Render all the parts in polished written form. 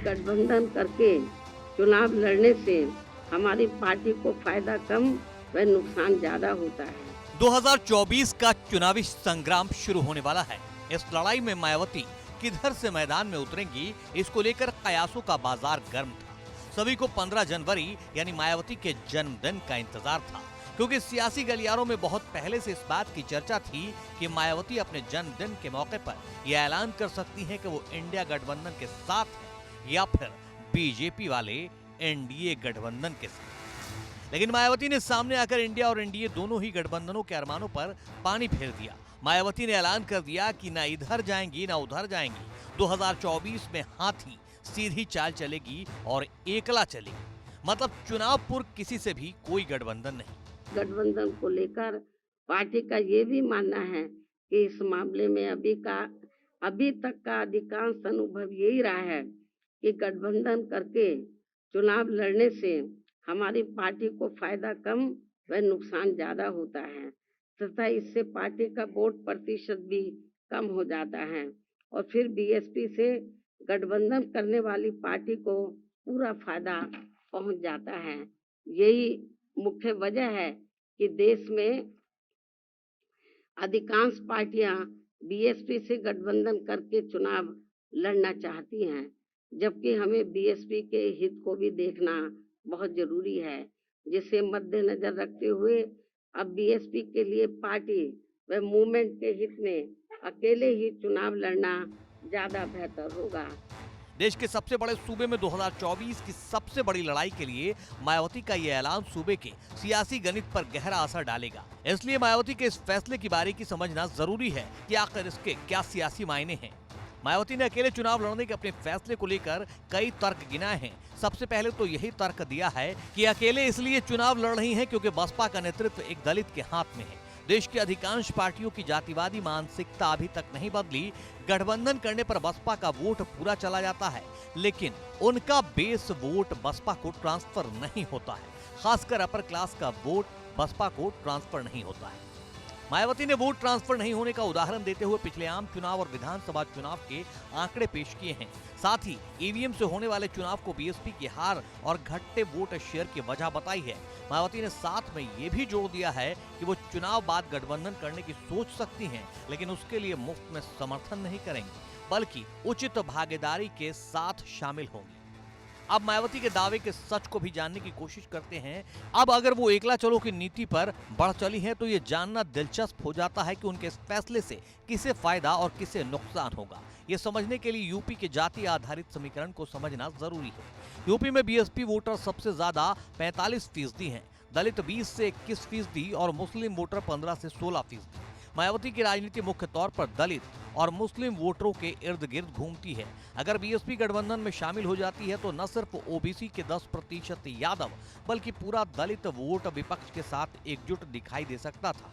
गठबंधन करके चुनाव लड़ने से हमारी पार्टी को फायदा कम व नुकसान ज्यादा होता है। 2024 का चुनावी संग्राम शुरू होने वाला है। इस लड़ाई में मायावती किधर से मैदान में उतरेंगी, इसको लेकर कयासों का बाजार गर्म था। सभी को 15 जनवरी यानी मायावती के जन्मदिन का इंतजार था, क्योंकि सियासी गलियारों में बहुत पहले से इस बात की चर्चा थी कि मायावती अपने जन्मदिन के मौके पर यह ऐलान कर सकती हैं कि वो इंडिया गठबंधन के साथ हैं या फिर बीजेपी वाले एनडीए गठबंधन के साथ। लेकिन मायावती ने सामने आकर इंडिया और एनडीए दोनों ही गठबंधनों के अरमानों पर पानी फेर दिया। मायावती ने ऐलान कर दिया कि ना इधर जाएंगी ना उधर जाएंगी। 2024 में हाथी सीधी चाल चलेगी और एकला चलेगी, मतलब चुनाव पूर्व किसी से भी कोई गठबंधन नहीं। गठबंधन को लेकर पार्टी का ये भी मानना है कि इस मामले में अभी तक का अधिकांश अनुभव यही रहा है कि गठबंधन करके चुनाव लड़ने से हमारी पार्टी को फायदा कम व नुकसान ज्यादा होता है तथा इससे पार्टी का वोट प्रतिशत भी कम हो जाता है और फिर बीएसपी से गठबंधन करने वाली पार्टी को पूरा फायदा पहुंच जाता है। यही मुख्य वजह है कि देश में अधिकांश पार्टियां बीएसपी से गठबंधन करके चुनाव लड़ना चाहती हैं, जबकि हमें बीएसपी के हित को भी देखना बहुत जरूरी है, जिसे मद्देनजर रखते हुए अब बीएसपी के लिए पार्टी व मूवमेंट के हित में अकेले ही चुनाव लड़ना ज्यादा बेहतर होगा। देश के सबसे बड़े सूबे में 2024 की सबसे बड़ी लड़ाई के लिए मायावती का यह ऐलान सूबे के सियासी गणित पर गहरा असर डालेगा। इसलिए मायावती के इस फैसले की बारीकी समझना जरूरी है कि आखिर इसके क्या सियासी मायने हैं। मायावती ने अकेले चुनाव लड़ने के अपने फैसले को लेकर कई तर्क गिनाए हैं। सबसे पहले तो यही तर्क दिया है कि अकेले इसलिए चुनाव लड़ रही हैं क्योंकि बसपा का नेतृत्व एक दलित के हाथ में है। देश की अधिकांश पार्टियों की जातिवादी मानसिकता अभी तक नहीं बदली। गठबंधन करने पर बसपा का वोट पूरा चला जाता है, लेकिन उनका बेस वोट बसपा को ट्रांसफर नहीं होता है। खासकर अपर क्लास का वोट बसपा को ट्रांसफर नहीं होता है। मायावती ने वोट ट्रांसफर नहीं होने का उदाहरण देते हुए पिछले आम चुनाव और विधानसभा चुनाव के आंकड़े पेश किए हैं। साथ ही ईवीएम से होने वाले चुनाव को बीएसपी की हार और घटते वोट शेयर की वजह बताई है। मायावती ने साथ में ये भी जोर दिया है कि वो चुनाव बाद गठबंधन करने की सोच सकती हैं, लेकिन उसके लिए मुफ्त में समर्थन नहीं करेंगी, बल्कि उचित भागीदारी के साथ शामिल होंगी। अब मायावती के दावे के सच को भी जानने की कोशिश करते हैं। अब अगर वो एकला चलो की नीति पर बढ़ चली है तो ये जानना दिलचस्प हो जाता है कि उनके इस फैसले से किसे फायदा और किसे नुकसान होगा। ये समझने के लिए यूपी के जाति आधारित समीकरण को समझना जरूरी है। यूपी में बीएसपी वोटर सबसे ज्यादा 45% हैं, दलित 20 से 21% और मुस्लिम वोटर 15 से 16%। मायावती की राजनीति मुख्य तौर पर दलित और मुस्लिम वोटरों के इर्द गिर्द घूमती है। अगर बीएसपी गठबंधन में शामिल हो जाती है तो न सिर्फ ओबीसी के 10% यादव बल्कि पूरा दलित वोट विपक्ष के साथ एकजुट दिखाई दे सकता था।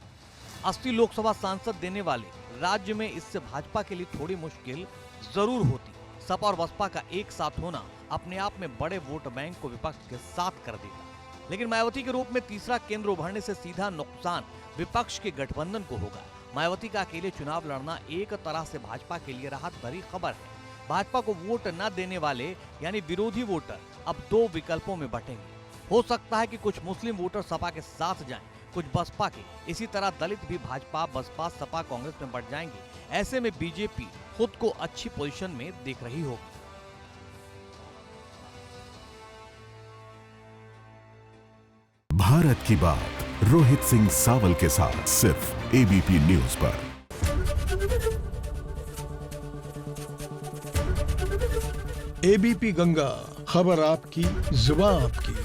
80 लोकसभा सांसद देने वाले राज्य में इससे भाजपा के लिए थोड़ी मुश्किल जरूर होती। सपा और बसपा का एक साथ होना अपने आप में बड़े वोट बैंक को विपक्ष के साथ कर देगा, लेकिन मायावती के रूप में तीसरा केंद्र उभरने से सीधा नुकसान विपक्ष के गठबंधन को होगा। मायावती का अकेले चुनाव लड़ना एक तरह से भाजपा के लिए राहत भरी खबर है। भाजपा को वोट न देने वाले यानी विरोधी वोटर अब दो विकल्पों में बटेंगे। हो सकता है कि कुछ मुस्लिम वोटर सपा के साथ जाएं, कुछ बसपा के। इसी तरह दलित भी भाजपा, बसपा, सपा, कांग्रेस में बढ़ जाएंगे। ऐसे में बीजेपी खुद को अच्छी पोजीशन में देख रही होगी। भारत की बात रोहित सिंह सावल के साथ सिर्फ एबीपी न्यूज पर। एबीपी गंगा, खबर आपकी, जुबान आपकी।